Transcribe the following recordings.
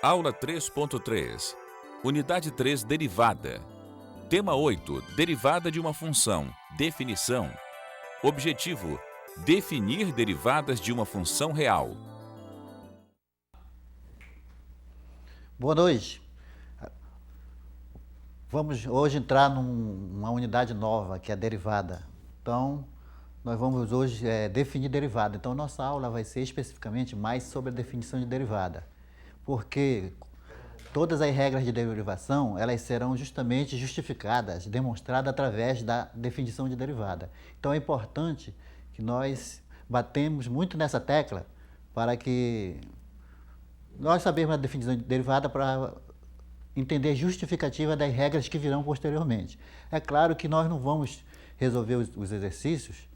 Aula 3.3. Unidade 3, derivada. Tema 8, derivada de uma função. Definição. Objetivo: definir derivadas de uma função real. Boa noite. Vamos hoje entrar numa unidade nova, que é a derivada. Então, nós vamos hoje definir derivada. Então, nossa aula vai ser especificamente mais sobre a definição de derivada. Porque todas as regras de derivação, elas serão justamente justificadas, demonstradas através da definição de derivada. Então, é importante que nós batemos muito nessa tecla para que nós sabermos a definição de derivada para entender a justificativa das regras que virão posteriormente. É claro que nós não vamos resolver os exercícios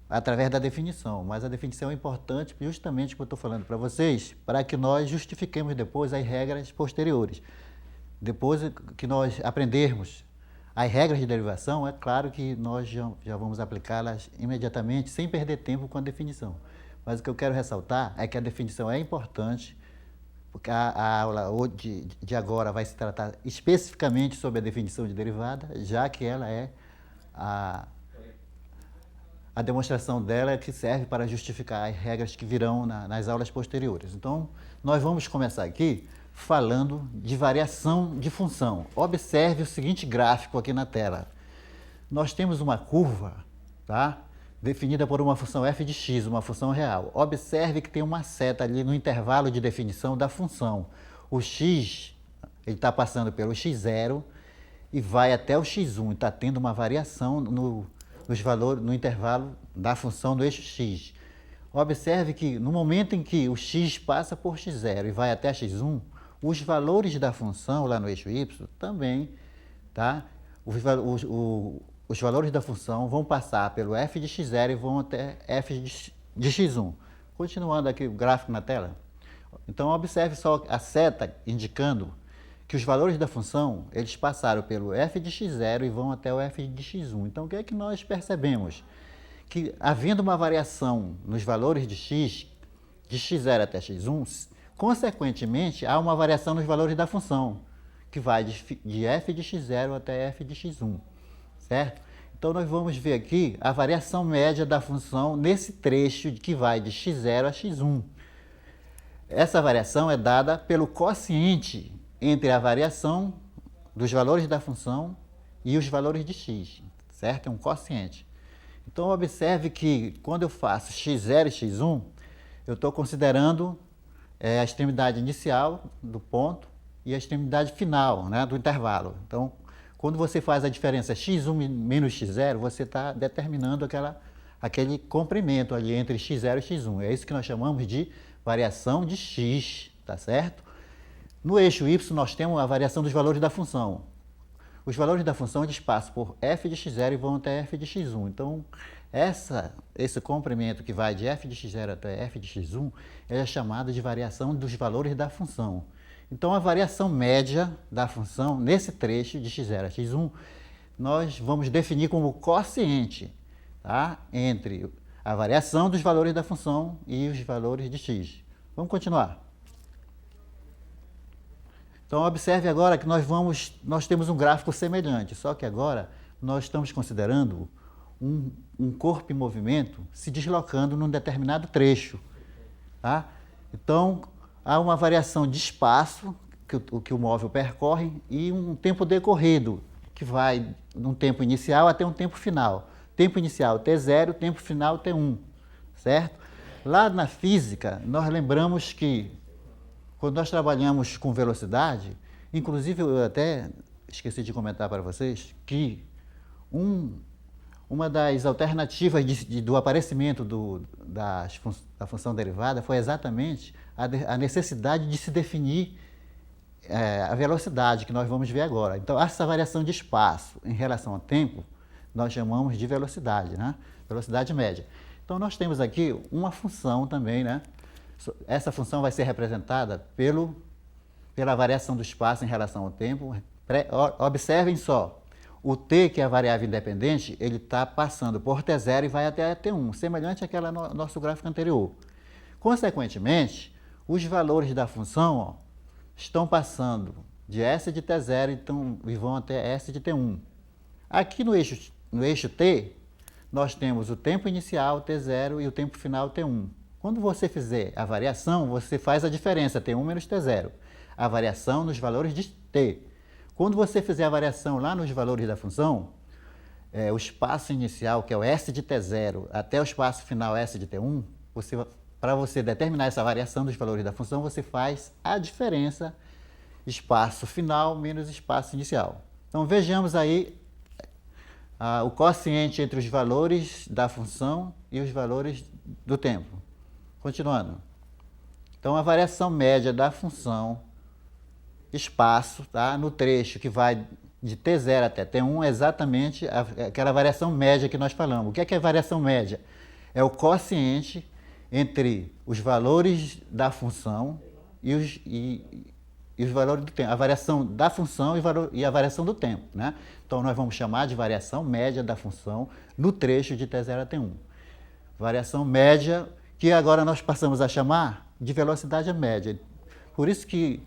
através da definição, mas a definição é importante justamente como eu estou falando para vocês, para que nós justifiquemos depois as regras posteriores. Depois que nós aprendermos as regras de derivação, é claro que nós já vamos aplicá-las imediatamente, sem perder tempo com a definição. Mas o que eu quero ressaltar é que a definição é importante, porque a aula de agora vai se tratar especificamente sobre a definição de derivada, já que ela é a demonstração dela que serve para justificar as regras que virão nas aulas posteriores. Então, nós vamos começar aqui falando de variação de função. Observe o seguinte gráfico aqui na tela. Nós temos uma curva, tá? Definida por uma função f de x, uma função real. Observe que tem uma seta ali no intervalo de definição da função. O x, ele está passando pelo x0 e vai até o x1. Está tendo uma variação nos valores, no intervalo da função do eixo x. Observe que no momento em que o x passa por x0 e vai até x1, os valores da função lá no eixo y também, tá? Os valores da função vão passar pelo f de x0 e vão até f de x1. Continuando aqui o gráfico na tela. Então, observe só a seta indicando que os valores da função, eles passaram pelo f de x0 e vão até o f de x1. Então, o que é que nós percebemos? Que, havendo uma variação nos valores de x, de x0 até x1, consequentemente, há uma variação nos valores da função, que vai de f de x0 até f de x1. Certo? Então, nós vamos ver aqui a variação média da função nesse trecho que vai de x0 a x1. Essa variação é dada pelo quociente entre a variação dos valores da função e os valores de x, certo? É um quociente. Então, observe que quando eu faço x0 e x1, eu estou considerando a extremidade inicial do ponto e a extremidade final, né, do intervalo. Então, quando você faz a diferença x1 menos x0, você está determinando aquele comprimento ali entre x0 e x1. É isso que nós chamamos de variação de x, tá certo? No eixo y, nós temos a variação dos valores da função. Os valores da função eles passam por f de x0 e vão até f de x1. Então, esse comprimento que vai de f de x0 até f de x1 é chamado de variação dos valores da função. Então, a variação média da função, nesse trecho de x0 a x1, nós vamos definir como quociente, tá? Entre a variação dos valores da função e os valores de x. Vamos continuar. Então, observe agora que nós temos um gráfico semelhante, só que agora nós estamos considerando um corpo em movimento se deslocando num determinado trecho, tá? Então, há uma variação de espaço que o móvel percorre e um tempo decorrido, que vai de um tempo inicial até um tempo final. Tempo inicial T0, tempo final T1, certo? Lá na física, nós lembramos que quando nós trabalhamos com velocidade, inclusive eu até esqueci de comentar para vocês que uma das alternativas do aparecimento da função derivada foi exatamente a necessidade de se definir a velocidade, que nós vamos ver agora. Então, essa variação de espaço em relação ao tempo, nós chamamos de velocidade, né? Velocidade média. Então, nós temos aqui uma função também, né? Essa função vai ser representada pela variação do espaço em relação ao tempo. Observem só, o t, que é a variável independente, ele está passando por T0 e vai até T1, semelhante àquela nosso gráfico anterior. Consequentemente, os valores da função, estão passando de S de T0 e vão até S de T1. Aqui no eixo T, nós temos o tempo inicial T0 e o tempo final T1. Quando você fizer a variação, você faz a diferença T1 menos T0. A variação nos valores de T. Quando você fizer a variação lá nos valores da função, o espaço inicial, que é o S de T0, até o espaço final S de T1, para você determinar essa variação dos valores da função, você faz a diferença espaço final menos espaço inicial. Então vejamos aí o quociente entre os valores da função e os valores do tempo. Continuando. Então a variação média da função espaço, tá, no trecho que vai de T0 até T1 é exatamente aquela variação média que nós falamos. O que é variação média? É o quociente entre os valores da função e os valores do tempo. A variação da função e a variação do tempo, né? Então nós vamos chamar de variação média da função no trecho de T0 a T1. Variação média que agora nós passamos a chamar de velocidade média. Por isso que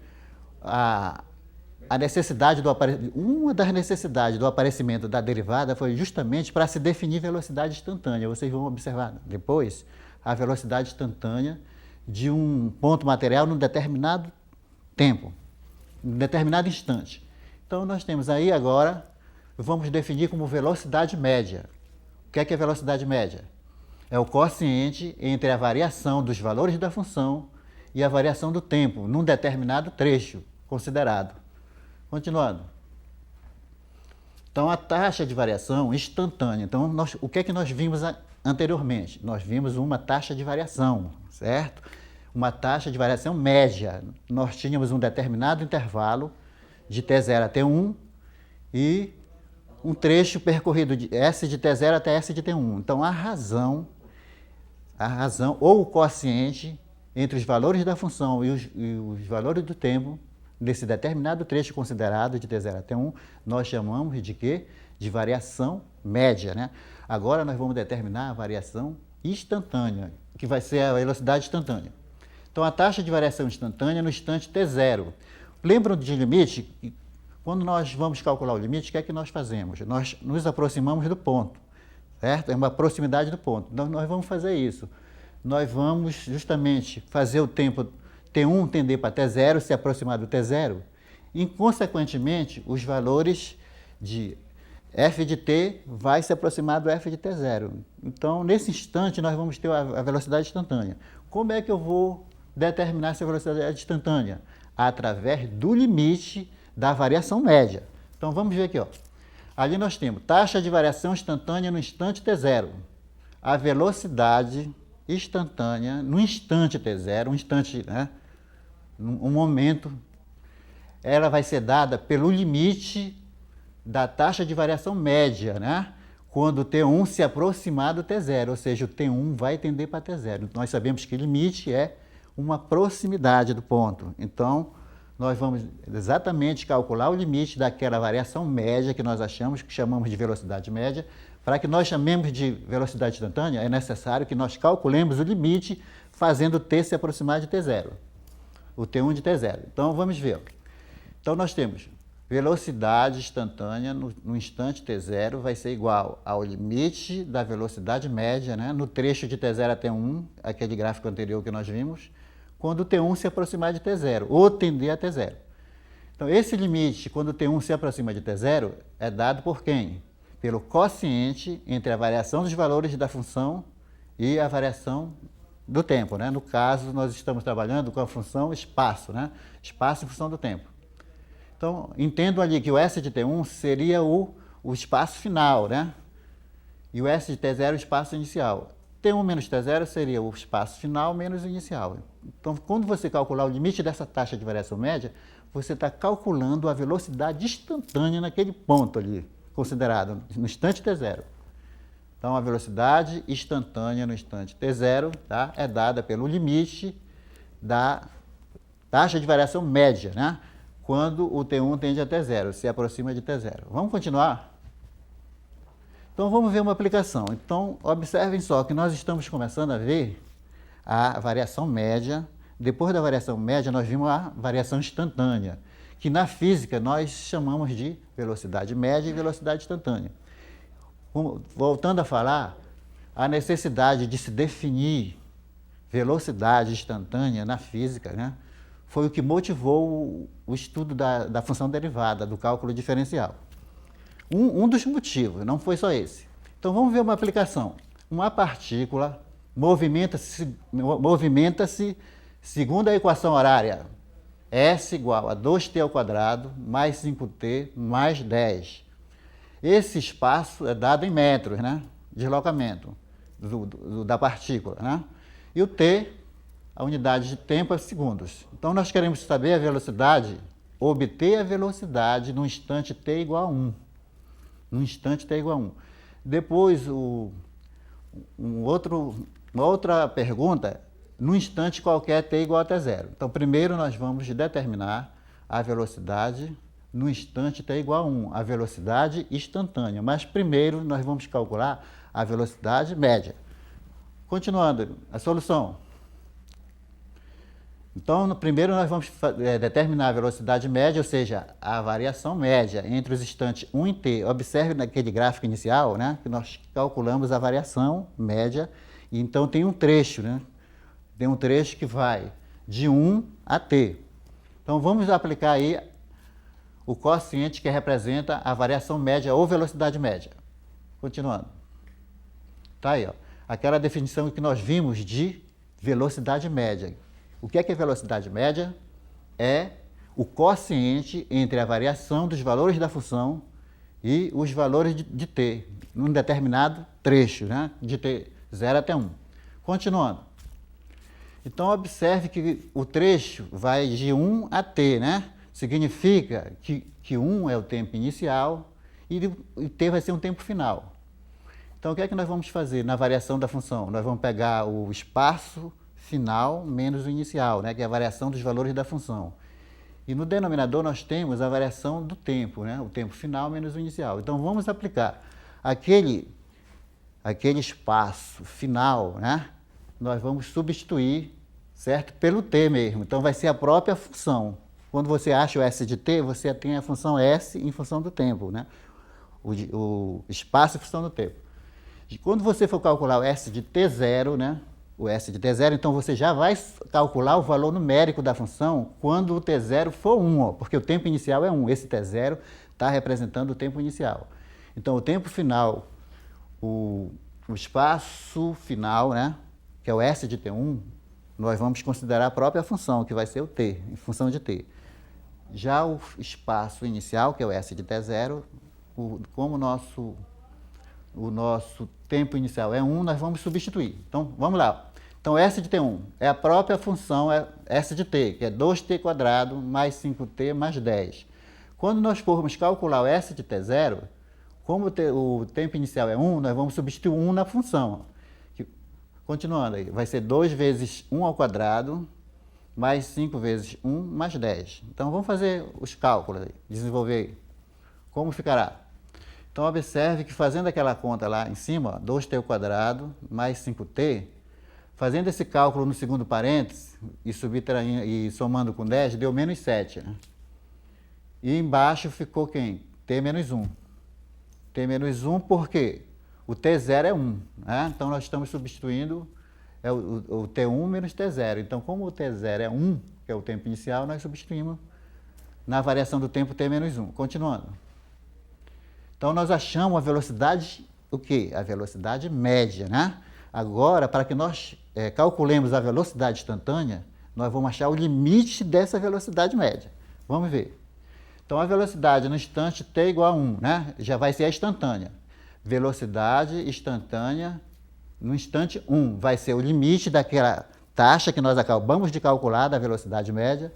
uma das necessidades do aparecimento da derivada foi justamente para se definir velocidade instantânea. Vocês vão observar depois a velocidade instantânea de um ponto material num determinado tempo, num determinado instante. Então nós temos aí agora, vamos definir como velocidade média. O que é velocidade média? É o quociente entre a variação dos valores da função e a variação do tempo num determinado trecho considerado. Continuando. Então, a taxa de variação instantânea. Então, o que é que nós vimos anteriormente? Nós vimos uma taxa de variação, certo? Uma taxa de variação média. Nós tínhamos um determinado intervalo de T0 a T1 e um trecho percorrido de S de T0 até S de T1. Então, a razão ou o quociente entre os valores da função e os valores do tempo nesse determinado trecho considerado de T0 a T1, nós chamamos de quê? De variação média, né? Agora nós vamos determinar a variação instantânea, que vai ser a velocidade instantânea. Então a taxa de variação instantânea no instante T0. Lembram de limite? Quando nós vamos calcular o limite, o que é que nós fazemos? Nós nos aproximamos do ponto, certo? É uma proximidade do ponto. Então nós vamos fazer isso. Nós vamos justamente fazer o tempo T1 tender para T0, se aproximar do T0, e, consequentemente, os valores de f de t vai se aproximar do f de T0. Então, nesse instante, nós vamos ter a velocidade instantânea. Como é que eu vou determinar essa velocidade instantânea? Através do limite da variação média. Então, vamos ver aqui, ó. Ali nós temos taxa de variação instantânea no instante T0. A velocidade instantânea no instante T0, um instante, né? Um momento, ela vai ser dada pelo limite da taxa de variação média, né? Quando o T1 se aproximar do T0, ou seja, o T1 vai tender para T0. Nós sabemos que limite é uma proximidade do ponto. Então, nós vamos exatamente calcular o limite daquela variação média que nós achamos, que chamamos de velocidade média. Para que nós chamemos de velocidade instantânea, é necessário que nós calculemos o limite fazendo o T se aproximar de T0. O T1 de T0. Então, vamos ver. Então, nós temos velocidade instantânea no instante T0 vai ser igual ao limite da velocidade média, né, no trecho de T0 a T1, aquele gráfico anterior que nós vimos, quando o T1 se aproximar de T0, ou tender a T0. Então, esse limite, quando o T1 se aproxima de T0, é dado por quem? Pelo quociente entre a variação dos valores da função e a variação do tempo, né? No caso, nós estamos trabalhando com a função espaço, né? Espaço em função do tempo. Então, entendo ali que o S de T1 seria o espaço final, né? E o S de T0 o espaço inicial. T1 menos T0 seria o espaço final menos o inicial. Então, quando você calcular o limite dessa taxa de variação média, você está calculando a velocidade instantânea naquele ponto ali, considerado no instante T0. Então, a velocidade instantânea no instante T0, tá, é dada pelo limite da taxa de variação média, né? Quando o T1 tende a T0, se aproxima de T0. Vamos continuar? Então, vamos ver uma aplicação. Então, observem só que nós estamos começando a ver a variação média depois da variação média, nós vimos a variação instantânea, que na física nós chamamos de velocidade média e velocidade instantânea. Voltando a falar, a necessidade de se definir velocidade instantânea na física, né, foi o que motivou o estudo da função derivada, do cálculo diferencial. Um dos motivos, não foi só esse. Então vamos ver uma aplicação. Uma partícula movimenta-se segundo a equação horária S igual a 2t ao quadrado mais 5t mais 10. Esse espaço é dado em metros, né? Deslocamento da partícula, né? E o t, a unidade de tempo é segundos. Então nós queremos saber a velocidade, obter a velocidade no instante t igual a 1. No instante t igual a 1. Depois, uma outra pergunta, no instante qualquer t igual a t0. Então, primeiro nós vamos determinar a velocidade no instante t igual a 1, a velocidade instantânea. Mas primeiro nós vamos calcular a velocidade média. Continuando, a solução. Então, primeiro nós vamos determinar a velocidade média, ou seja, a variação média entre os instantes 1 e t. Observe naquele gráfico inicial, né, que nós calculamos a variação média, e então tem um trecho, né? Tem um trecho que vai de 1 a t. Então, vamos aplicar aí o quociente que representa a variação média ou velocidade média. Continuando. Está aí, ó, aquela definição que nós vimos de velocidade média. O que é velocidade média? É o quociente entre a variação dos valores da função e os valores de t, num determinado trecho, né? De t0 até 1. Continuando. Então, observe que o trecho vai de 1 a t, né? Significa que 1 é o tempo inicial e t vai ser um tempo final. Então, o que é que nós vamos fazer na variação da função? Nós vamos pegar o espaço final menos o inicial, né, que é a variação dos valores da função. E no denominador nós temos a variação do tempo, né, o tempo final menos o inicial. Então vamos aplicar aquele espaço final, né, nós vamos substituir, certo, pelo t mesmo. Então vai ser a própria função. Quando você acha o s de t, você tem a função s em função do tempo, né, o espaço em função do tempo. E quando você for calcular o s de t0, né, o s de t0, então você já vai calcular o valor numérico da função quando o t0 for 1, ó, porque o tempo inicial é 1, esse t0 está representando o tempo inicial. Então, o tempo final, o espaço final, né, que é o s de t1, nós vamos considerar a própria função, que vai ser o t, em função de t. Já o espaço inicial, que é o s de t0, como o nosso tempo inicial é 1, nós vamos substituir. Então, vamos lá. Então, S de T1 é a própria função S de T, que é 2t² mais 5t mais 10. Quando nós formos calcular o S de T0, como o tempo inicial é 1, nós vamos substituir 1 na função. Continuando aí, vai ser 2 vezes 1 ao quadrado mais 5 vezes 1 mais 10. Então, vamos fazer os cálculos aí, desenvolver como ficará. Então, observe que fazendo aquela conta lá em cima, 2t² mais 5t, fazendo esse cálculo no segundo parênteses e somando com 10, deu menos 7. Né? E embaixo ficou quem? t menos 1. t menos 1 por quê? O t0 é 1. Né? Então, nós estamos substituindo o t1 menos t0. Então, como o t0 é 1, que é o tempo inicial, nós substituímos na variação do tempo t menos 1. Continuando. Então, nós achamos a velocidade, o quê? A velocidade média, né? Agora, para que nós calculemos a velocidade instantânea, nós vamos achar o limite dessa velocidade média. Vamos ver. Então, a velocidade no instante t igual a 1, né? Já vai ser a instantânea. Velocidade instantânea no instante 1 vai ser o limite daquela taxa que nós acabamos de calcular da velocidade média,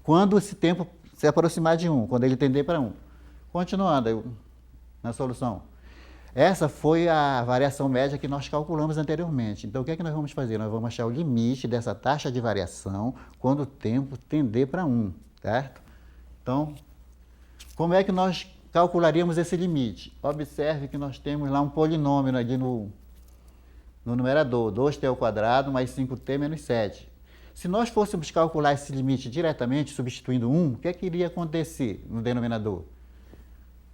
quando esse tempo se aproximar de 1, quando ele tender para 1. Continuando na solução. Essa foi a variação média que nós calculamos anteriormente. Então, o que é que nós vamos fazer? Nós vamos achar o limite dessa taxa de variação quando o tempo tender para 1, certo? Então, como é que nós calcularíamos esse limite? Observe que nós temos lá um polinômio ali no numerador, 2t² mais 5t menos 7. Se nós fôssemos calcular esse limite diretamente, substituindo 1, o que é que iria acontecer no denominador?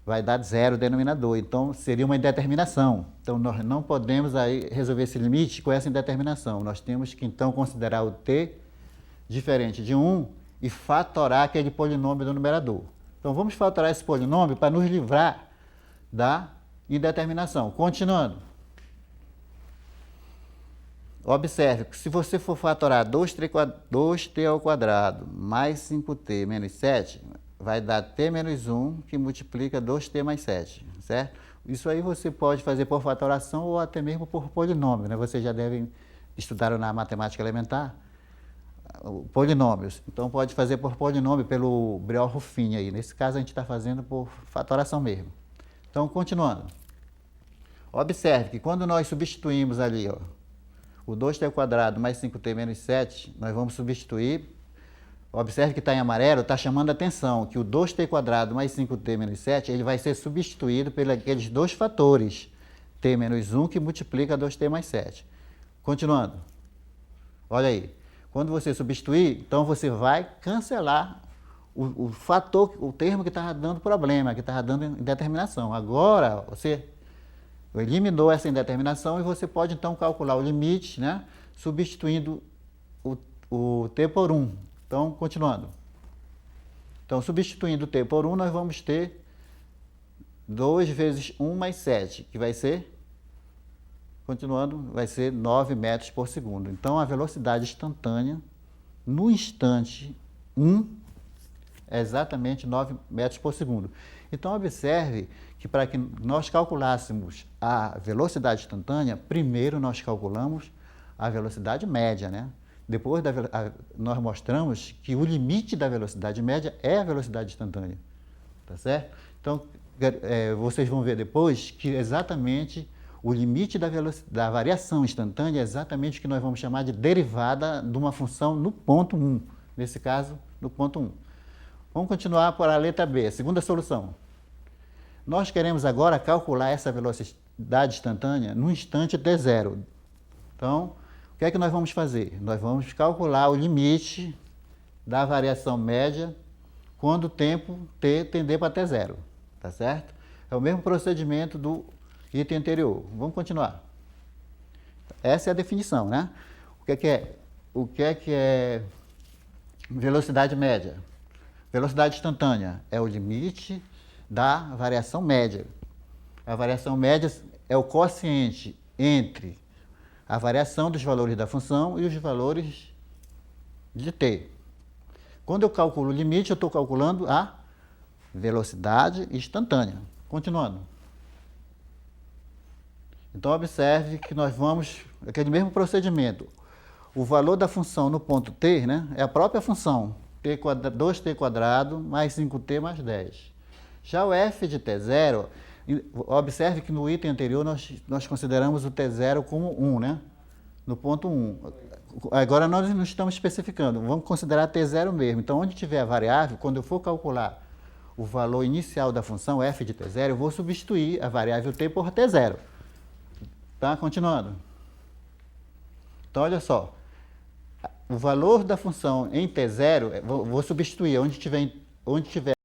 Vai dar 0 o denominador, então seria uma indeterminação. Então nós não podemos aí resolver esse limite com essa indeterminação. Nós temos que então considerar o t diferente de 1 e fatorar aquele polinômio do numerador. Então vamos fatorar esse polinômio para nos livrar da indeterminação. Continuando. Observe que se você for fatorar 2t ao quadrado mais 5t menos 7, vai dar t menos 1, que multiplica 2t mais 7, certo? Isso aí você pode fazer por fatoração ou até mesmo por polinômio, né? Vocês já devem estudar na matemática elementar polinômios. Então pode fazer por polinômio pelo Briol-Ruffin aí. Nesse caso a gente está fazendo por fatoração mesmo. Então, continuando. Observe que quando nós substituímos ali, ó, o 2t ao quadrado mais 5t menos 7, nós vamos substituir. Observe que está em amarelo, está chamando a atenção que o 2t quadrado mais 5t menos 7, ele vai ser substituído pelos aqueles dois fatores, t menos 1, que multiplica 2t mais 7. Continuando. Olha aí. Quando você substituir, então você vai cancelar o fator, o termo que estava dando problema, que estava dando indeterminação. Agora, você eliminou essa indeterminação e você pode então calcular o limite, né, substituindo o t por 1. Então, continuando. Então, substituindo t por 1, nós vamos ter 2 vezes 1 mais 7, que vai ser, continuando, vai ser 9 metros por segundo. Então, a velocidade instantânea, no instante 1, é exatamente 9 metros por segundo. Então, observe que para que nós calculássemos a velocidade instantânea, primeiro nós calculamos a velocidade média, né? Depois nós mostramos que o limite da velocidade média é a velocidade instantânea, tá certo? Então, vocês vão ver depois que exatamente o limite da variação instantânea é exatamente o que nós vamos chamar de derivada de uma função no ponto 1, nesse caso, no ponto 1. Vamos continuar para a letra B, a segunda solução. Nós queremos agora calcular essa velocidade instantânea no instante t0. Então, o que é que nós vamos fazer? Nós vamos calcular o limite da variação média quando o tempo t tender para t0, tá certo? É o mesmo procedimento do item anterior. Vamos continuar. Essa é a definição, né? O que é velocidade média? Velocidade instantânea é o limite da variação média. A variação média é o quociente entre a variação dos valores da função e os valores de t. Quando eu calculo o limite, eu estou calculando a velocidade instantânea. Continuando. Então, observe que nós vamos, aquele mesmo procedimento. O valor da função no ponto t, né, é a própria função, 2t quadrado mais 5t mais 10. Já o f de t0, observe que no item anterior nós consideramos o t0 como 1, né? No ponto 1. Agora nós não estamos especificando, vamos considerar t0 mesmo. Então, onde tiver a variável, quando eu for calcular o valor inicial da função f de t0, eu vou substituir a variável t por t0. Tá? Continuando. Então, olha só. O valor da função em t0, vou substituir onde tiver